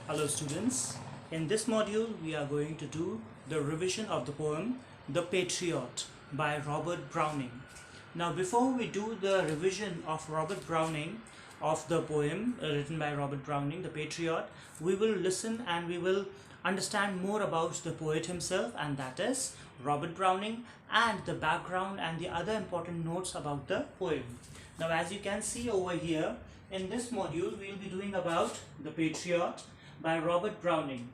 Hello students, in this module we are going to do the revision of the poem The Patriot by Robert Browning. Now before we do the revision of Robert Browning of the poem written by Robert Browning, The Patriot, we will listen and we will understand more about the poet himself, and that is Robert Browning, and the background and the other important notes about the poem. Now as you can see over here, in this module we will be doing about The Patriot by Robert Browning,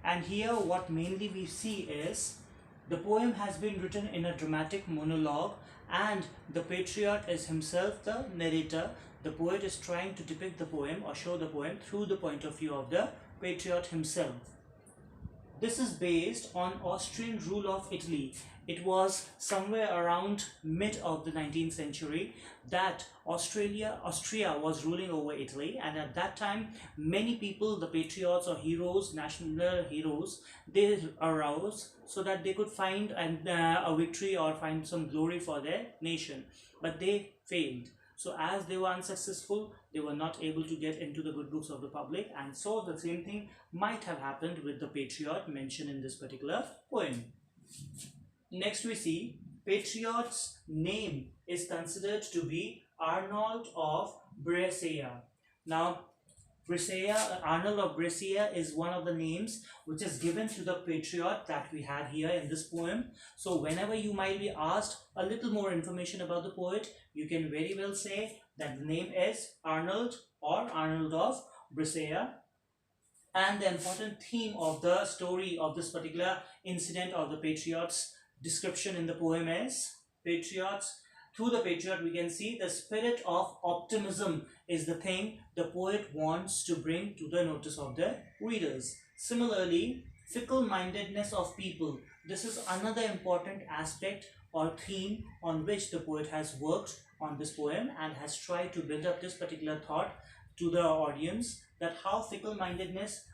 and here what mainly we see is the poem has been written in a dramatic monologue, and the patriot is himself the narrator. The poet is trying to depict the poem or show the poem through the point of view of the patriot himself. This is based on Austrian rule of Italy. It was somewhere around mid of the 19th century that Austria was ruling over Italy, and at that time many people, the patriots or heroes, national heroes, they arose so that they could find a victory or find some glory for their nation, but they failed. So as they were unsuccessful, they were not able to get into the good books of the public, and so the same thing might have happened with the patriot mentioned in this particular poem. Next we see patriot's name is considered to be Arnold of Brescia. Now Arnold of Brescia is one of the names which is given to the patriot that we had here in this poem. So whenever you might be asked a little more information about the poet, you can very well say that the name is Arnold or Arnold of Brescia. And the important theme of the story of this particular incident of the patriot's description in the poem is patriots. Through the patriot we can see the spirit of optimism is the thing the poet wants to bring to the notice of the readers. Similarly, fickle-mindedness of people. This is another important aspect or theme on which the poet has worked on this poem and has tried to build up this particular thought to the audience, that how fickle-mindedness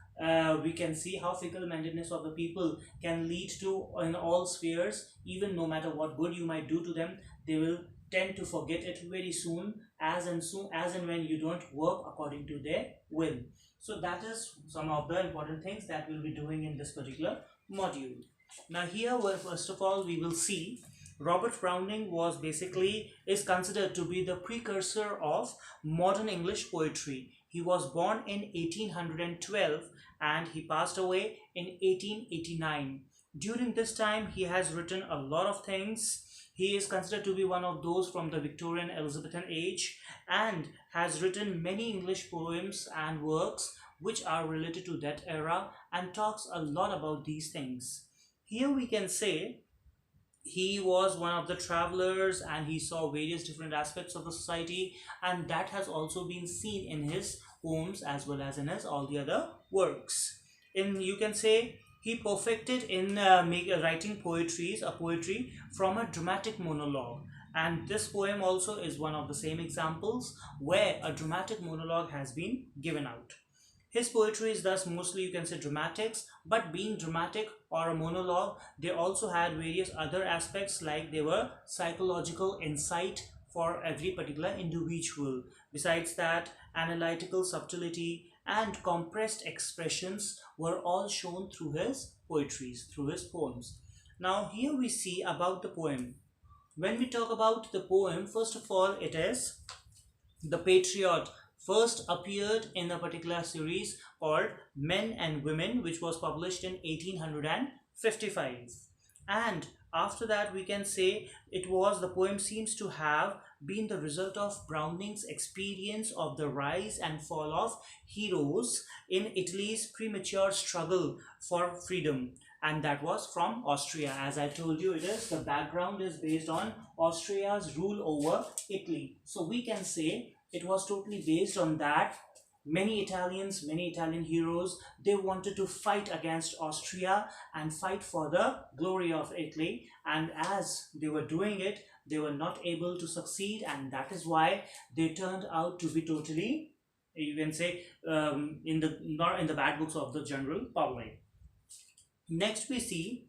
we can see how fickle-mindedness of the people can lead to, in all spheres, even no matter what good you might do to them, they will tend to forget it very soon as and when you don't work according to their will. So that is some of the important things that we'll be doing in this particular module. Now here, first of all, we will see Robert Browning is considered to be the precursor of modern English poetry. He was born in 1812 and he passed away in 1889. During this time, he has written a lot of things. He is considered to be one of those from the Victorian Elizabethan age and has written many English poems and works which are related to that era and talks a lot about these things. Here we can say he was one of the travelers and he saw various different aspects of the society, and that has also been seen in his poems as well as in his all the other works. You can say he perfected in writing poetry from a dramatic monologue, and this poem also is one of the same examples where a dramatic monologue has been given out. His poetry is thus mostly, you can say, dramatics, but being dramatic or a monologue, they also had various other aspects, like they were psychological insight for every particular individual. Besides that, analytical subtlety and compressed expressions were all shown through his poetries, through his poems. Now here we see about the poem. When we talk about the poem, first of all, it is The Patriot. First appeared in a particular series called Men and Women, which was published in 1855. And after that we can say the poem seems to have been the result of Browning's experience of the rise and fall of heroes in Italy's premature struggle for freedom, and that was from Austria. As I told you, the background is based on Austria's rule over Italy. So we can say it was totally based on that. Many Italian heroes, they wanted to fight against Austria and fight for the glory of Italy, and as they were doing it, they were not able to succeed, and that is why they turned out to be totally, you can say, not in the bad books of the general public. Next we see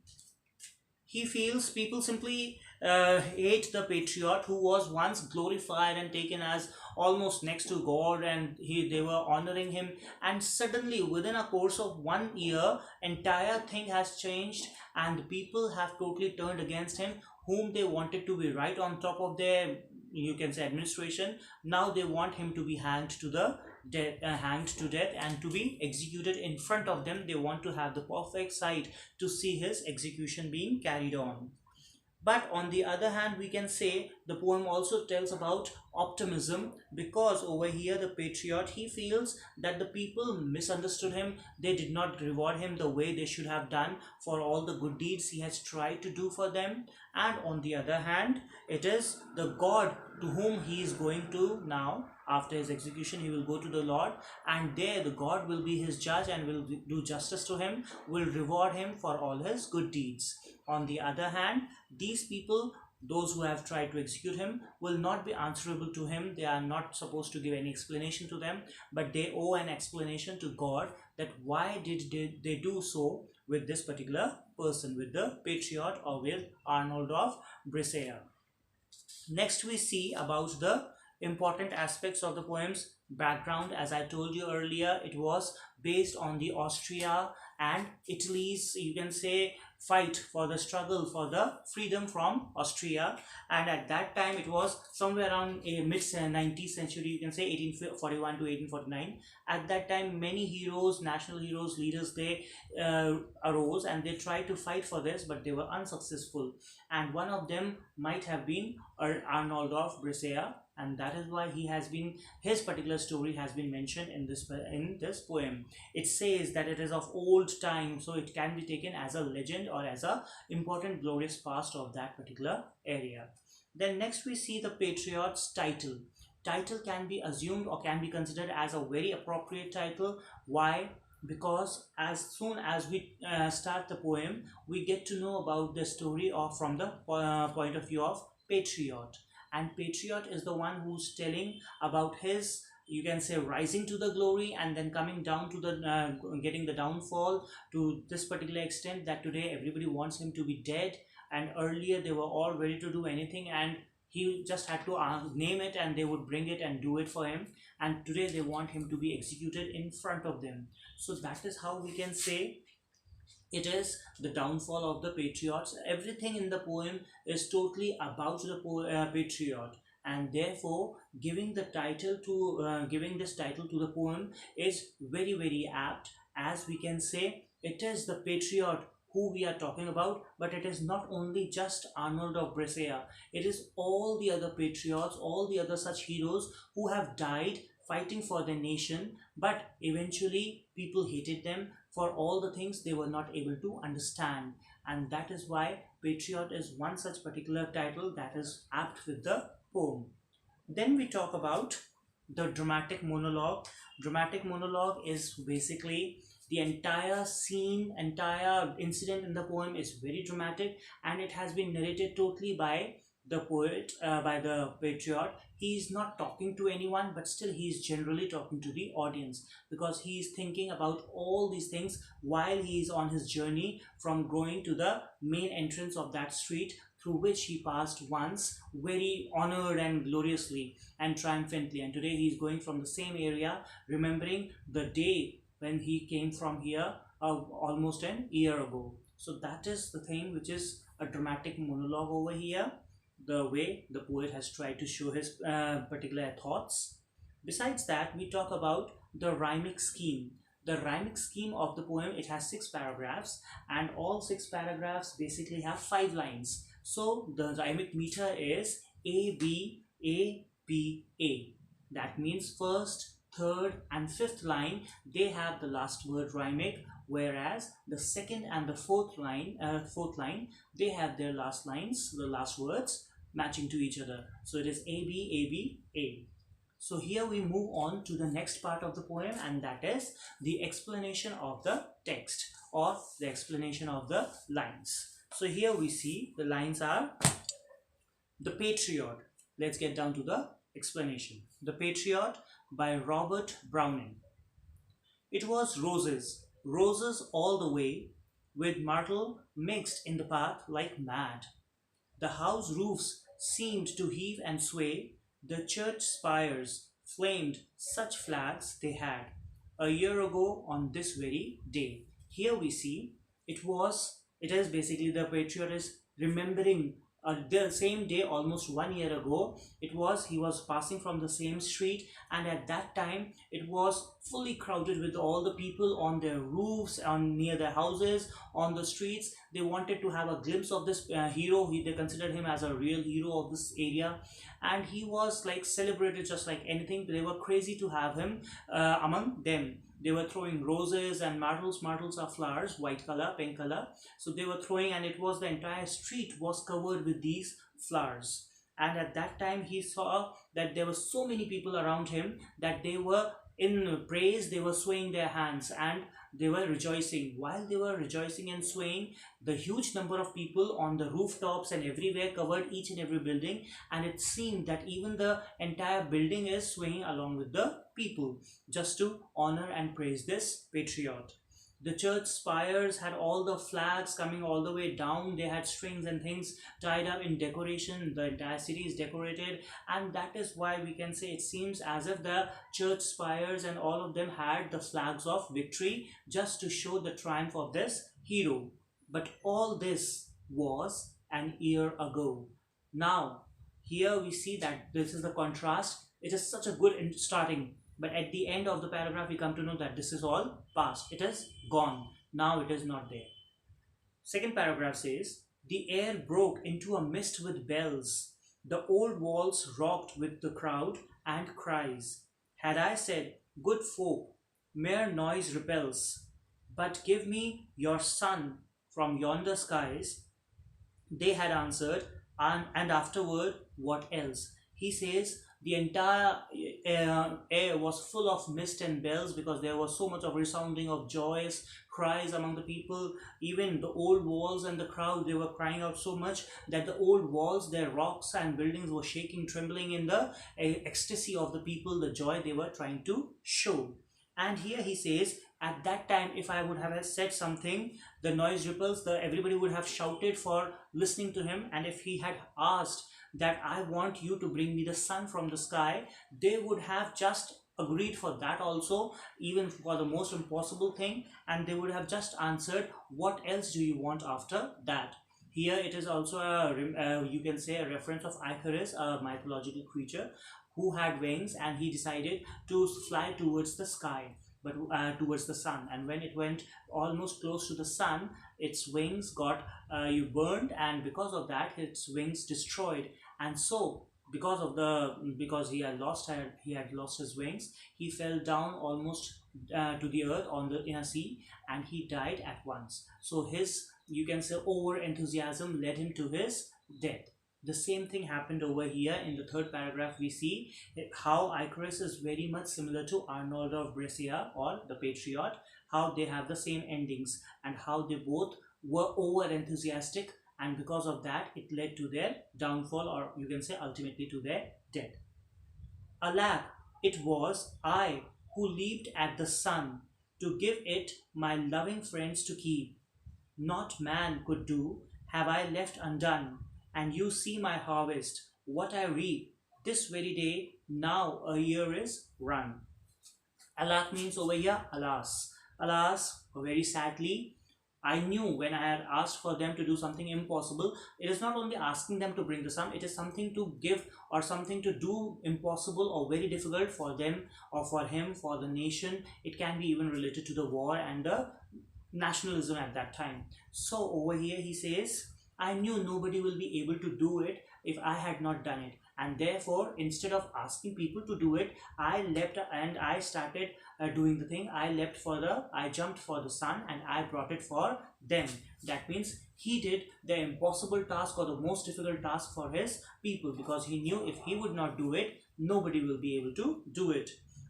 he feels people simply ate the patriot who was once glorified and taken as almost next to God, and they were honoring him. And suddenly, within a course of 1 year, entire thing has changed, and the people have totally turned against him, whom they wanted to be right on top of their, you can say, administration. Now they want him to be hanged to death and to be executed in front of them. They want to have the perfect sight to see his execution being carried on. But on the other hand, we can say the poem also tells about optimism, because over here the patriot, he feels that the people misunderstood him. They did not reward him the way they should have done for all the good deeds he has tried to do for them. And on the other hand, it is the God to whom he is going to now. After his execution, he will go to the Lord, and there the God will be his judge and will do justice to him, will reward him for all his good deeds. On the other hand, these people, those who have tried to execute him, will not be answerable to him. They are not supposed to give any explanation to them, but they owe an explanation to God, that why did they do so with this particular person, with the patriot, or with Arnold of Brescia. Next, we see about the important aspects of the poem's background. As I told you earlier, it was based on the Austria and Italy's, you can say, fight for the struggle for the freedom from Austria. And at that time, it was somewhere around a mid 19th century, you can say 1841 to 1849. At that time, many heroes, national heroes, leaders, they arose and they tried to fight for this, but they were unsuccessful. And one of them might have been Arnold of Brescia, and that is why his particular story has been mentioned in this poem. It says that it is of old time, so it can be taken as a legend or as a important glorious past of that particular area. Then next we see the patriot's title. Title can be assumed or can be considered as a very appropriate title. Why? Because as soon as we start the poem, we get to know about the story from the point of view of patriot. And patriot is the one who's telling about his, you can say, rising to the glory and then coming down to the getting the downfall to this particular extent, that today everybody wants him to be dead, and earlier they were all ready to do anything, and he just had to name it and they would bring it and do it for him, and today they want him to be executed in front of them. So that is how we can say it is the downfall of the patriots. Everything in the poem is totally about the patriot, and therefore giving this title to the poem is very, very apt, as we can say it is the patriot who we are talking about. But it is not only just Arnold of Brescia, it is all the other patriots, all the other such heroes who have died fighting for their nation, but eventually people hated them for all the things they were not able to understand. And that is why patriot is one such particular title that is apt with the poem. Then we talk about the dramatic monologue. Dramatic monologue is basically the entire scene, entire incident in the poem is very dramatic, and it has been narrated totally by the poet, by the patriot. He is not talking to anyone, but still he is generally talking to the audience, because he is thinking about all these things while he is on his journey from going to the main entrance of that street, through which he passed once very honored and gloriously and triumphantly. And today he is going from the same area, remembering the day when he came from here almost an year ago. So that is the thing which is a dramatic monologue over here, the way the poet has tried to show his particular thoughts. Besides that, we talk about the rhymic scheme. The rhymic scheme of the poem, it has 6 paragraphs, and all 6 paragraphs basically have 5 lines. So the rhymic meter is A, B, A, B, A. That means first, third and fifth line, they have the last word rhymic, whereas the second and the fourth line, they have their last lines, the last words matching to each other. So it is A, B, A, B, A. So here we move on to the next part of the poem, and that is the explanation of the text, or the explanation of the lines. So here we see the lines are The Patriot. Let's get down to the explanation. The Patriot by Robert Browning. It was roses, roses all the way, with myrtle mixed in the path like mad. The house roofs seemed to heave and sway, the church spires flamed such flags they had. A year ago on this very day. Here we see it is basically the patriot is remembering the same day almost 1 year ago. He was passing from the same street, and at that time it was fully crowded with all the people on their roofs, on near their houses, on the streets. They wanted to have a glimpse of this hero. They considered him as a real hero of this area, and he was like celebrated just like anything. They were crazy to have him among them. They were throwing roses and martles. Martles are flowers, white color, pink color. So they were throwing, and it was the entire street was covered with these flowers. And at that time he saw that there were so many people around him that they were in praise. They were swaying their hands and they were rejoicing. While they were rejoicing and swaying, the huge number of people on the rooftops and everywhere covered each and every building, and it seemed that even the entire building is swaying along with the people, just to honor and praise this patriot. The church spires had all the flags coming all the way down. They had strings and things tied up in decoration. The entire city is decorated, and that is why we can say it seems as if the church spires and all of them had the flags of victory, just to show the triumph of this hero. But all this was an year ago. Now here we see that this is the contrast. It is such a good starting, but at the end of the paragraph we come to know that this is all past. It is gone. Now it is not there. Second paragraph says, the air broke into a mist with bells. The old walls rocked with the crowd and cries. Had I said, good folk, mere noise repels, but give me your sun from yonder skies, they had answered, and afterward what else? He says the entire air was full of mist and bells, because there was so much of resounding of joyous cries among the people. Even the old walls and the crowd, they were crying out so much that the old walls, their rocks and buildings were shaking, trembling in the ecstasy of the people, the joy they were trying to show. And here he says, at that time, if I would have said something, the noise ripples, everybody would have shouted for listening to him. And if he had asked that I want you to bring me the sun from the sky, they would have just agreed for that also, even for the most impossible thing, and they would have just answered, what else do you want after that? Here it is also you can say a reference of Icarus, a mythological creature who had wings, and he decided to fly towards the sky, but towards the sun. And when it went almost close to the sun, its wings got burned, and because of that its wings destroyed. And so because he had lost his wings, he fell down almost to the earth in a sea, and he died at once. So his, you can say, over enthusiasm led him to his death. The same thing happened over here in the third paragraph. We see how Icarus is very much similar to Arnold of Brescia or the Patriot, how they have the same endings, and how they both were over enthusiastic, and because of that it led to their downfall, or you can say ultimately to their death. Alack, it was I who leaped at the sun to give it my loving friends to keep. Not man could do, have I left undone, and you see my harvest, what I reap, this very day, now a year is run. Alack means over here, alas. Alas, very sadly, I knew when I had asked for them to do something impossible, it is not only asking them to bring the sun, it is something to give or something to do impossible or very difficult for them or for him, for the nation. It can be even related to the war and the nationalism at that time. So over here he says, I knew nobody will be able to do it if I had not done it, and therefore instead of asking people to do it, I leapt and I started doing the thing. I jumped for the sun and I brought it for them. That means he did the impossible task or the most difficult task for his people, because he knew if he would not do it, nobody will be able to do it.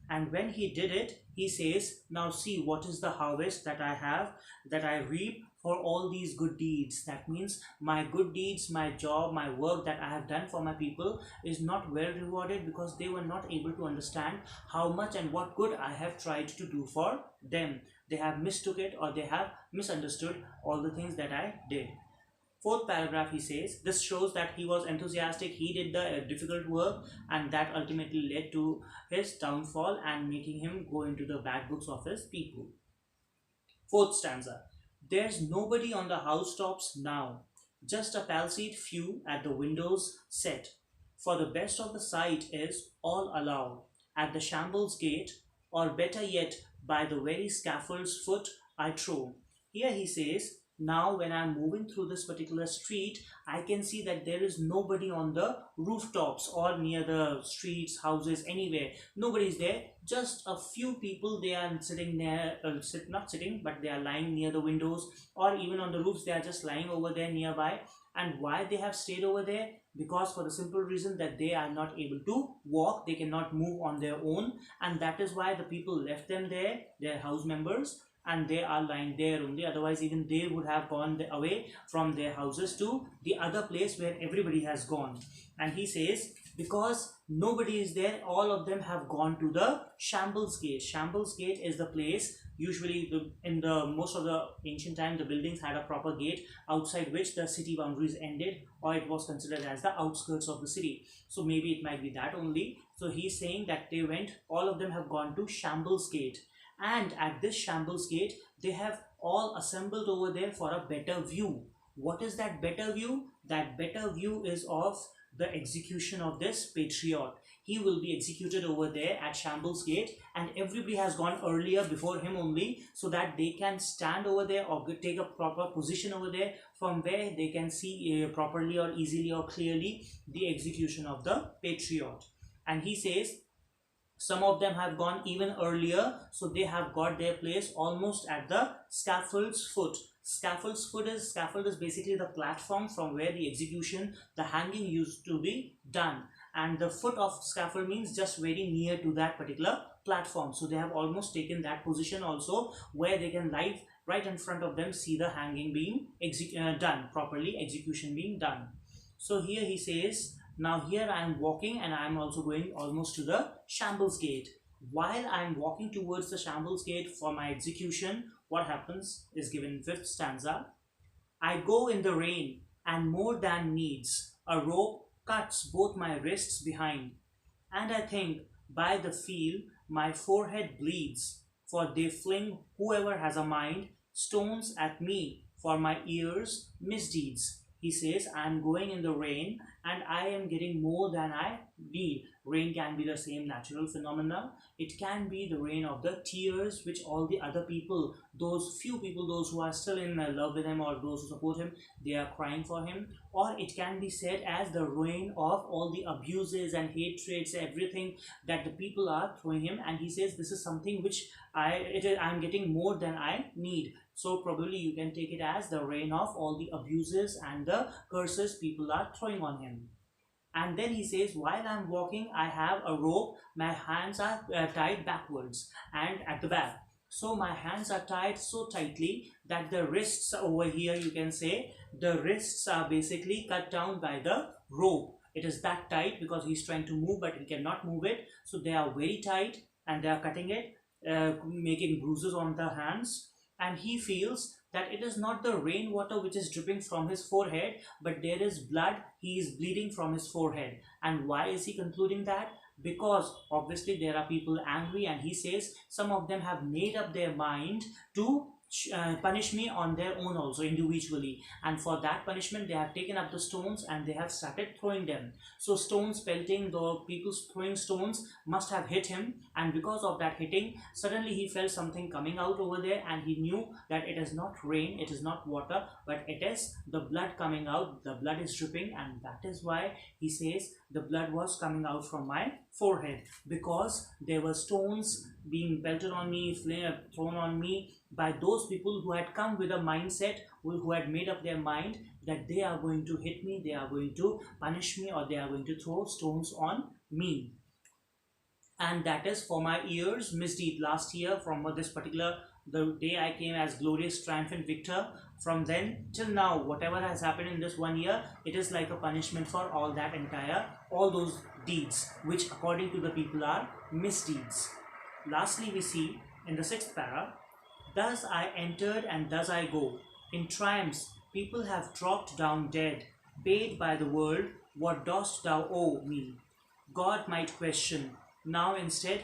And when he did it, he says, now see what is the harvest that I have, that I reap for all these good deeds. That means my good deeds, my job, my work that I have done for my people is not well rewarded, because they were not able to understand how much and what good I have tried to do for them. They have mistook it, or they have misunderstood all the things that I did. Fourth paragraph, he says, this shows that he was enthusiastic, he did the difficult work, and that ultimately led to his downfall and making him go into the bad books of his people. Fourth stanza. There's nobody on the housetops now, just a palsied few at the windows set. For the best of the sight is all allow at the shambles gate, or better yet, by the very scaffold's foot I trow. Here he says, now when I'm moving through this particular street, I can see that there is nobody on the rooftops or near the streets, houses, anywhere. Nobody is there. Just a few people, they are sitting there, not sitting, but they are lying near the windows, or even on the roofs, they are just lying over there nearby. And why they have stayed over there? Because for the simple reason that they are not able to walk, they cannot move on their own, and that is why the people left them there, their house members, and they are lying there only. Otherwise even they would have gone away from their houses to the other place where everybody has gone. And he says, because nobody is there, all of them have gone to the shambles gate. Shambles gate is the place, usually in the most of the ancient time, the buildings had a proper gate outside which the city boundaries ended, or it was considered as the outskirts of the city. So maybe it might be that only. So he's saying that they went, all of them have gone to shambles gate, and at this shambles gate they have all assembled over there for a better view. What is that better view? That better view is of the execution of this patriot. He will be executed over there at shambles gate, and everybody has gone earlier before him only, so that they can stand over there or take a proper position over there from where they can see properly or easily or clearly the execution of the patriot. And he says some of them have gone even earlier, so they have got their place almost at the scaffold's foot. Scaffold is basically the platform from where the execution, the hanging used to be done, and the foot of scaffold means just very near to that particular platform. So they have almost taken that position also, where they can right in front of them see the hanging being done properly, execution being done. So here he says, now here I am walking and I am also going almost to the shambles gate. While I am walking towards the shambles gate for my execution, what happens is given in fifth stanza. I go in the rain, and more than needs, a rope cuts both my wrists behind. And I think by the feel my forehead bleeds, for they fling, whoever has a mind, stones at me for my ears' misdeeds. He says, I am going in the rain and I am getting more than I need. Rain can be the same natural phenomena. It can be the rain of the tears which all the other people, those few people, those who are still in love with him or those who support him, they are crying for him. Or it can be said as the rain of all the abuses and hatreds, everything that the people are throwing him. And he says, this is something which I'm getting more than I need. So probably you can take it as the rain of all the abuses and the curses people are throwing on him. And then he says, while I'm walking, I have a rope. My hands are tied backwards and at the back. So my hands are tied so tightly that the wrists over here, you can say, the wrists are basically cut down by the rope. It is that tight because he's trying to move, but he cannot move it. So they are very tight and they are cutting it, making bruises on the hands. And he feels that it is not the rainwater which is dripping from his forehead, but there is blood. He is bleeding from his forehead. And why is he concluding that? Because obviously there are people angry, and he says some of them have made up their mind to punish me on their own also individually, and for that punishment they have taken up the stones and they have started throwing them. So stones pelting, the people throwing stones must have hit him, and because of that hitting, suddenly he felt something coming out over there, and he knew that it is not rain, it is not water, but it is the blood coming out. The blood is dripping, and that is why he says the blood was coming out from my forehead, because there were stones being pelted on me, thrown on me by those people who had come with a mindset, who had made up their mind that they are going to hit me, they are going to punish me, or they are going to throw stones on me. And that is for my ears misdeed. Last year, from this particular, the day I came as glorious triumphant victor, from then till now, whatever has happened in this 1 year, it is like a punishment for all those deeds which according to the people are misdeeds. Lastly, we see in the sixth para, thus I entered and thus I go, in triumphs People have dropped down dead, paid by the world, what dost thou owe me? God might question, now instead,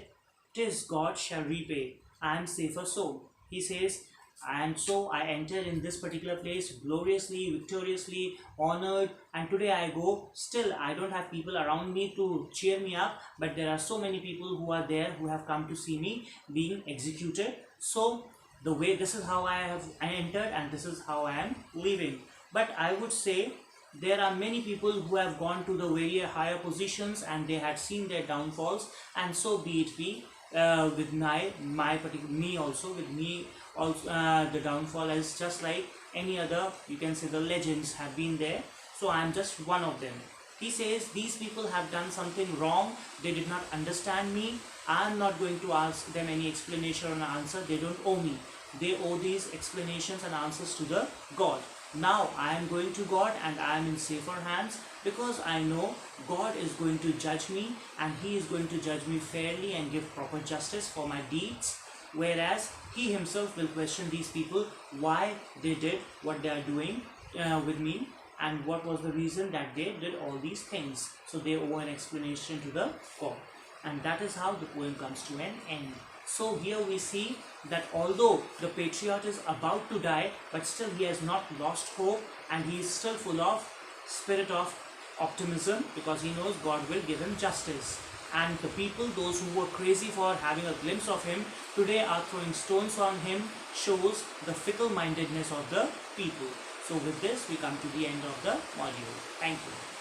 'tis God shall repay, I am safer so. He says, and so I entered in this particular place gloriously, victoriously, honored, and today I go. Still, I don't have people around me to cheer me up, but there are so many people who are there who have come to see me being executed. So, the way this is how I entered, and this is how I am leaving. But I would say there are many people who have gone to the very higher positions and they had seen their downfalls, and so be it be with my particular me also with me also the downfall is just like any other. You can say the legends have been there, so I am just one of them. He says these people have done something wrong, they did not understand me. I am not going to ask them any explanation or answer. They don't owe me, they owe these explanations and answers to the God. Now I am going to God and I am in safer hands, because I know God is going to judge me, and He is going to judge me fairly and give proper justice for my deeds. Whereas He Himself will question these people why they did what they are doing with me, and what was the reason that they did all these things. So they owe an explanation to the God. And that is how the poem comes to an end. So here we see that although the patriot is about to die, but still he has not lost hope, and he is still full of spirit of optimism, because he knows God will give him justice. And the people, those who were crazy for having a glimpse of him, today are throwing stones on him, shows the fickle-mindedness of the people. So with this we come to the end of the module. Thank you.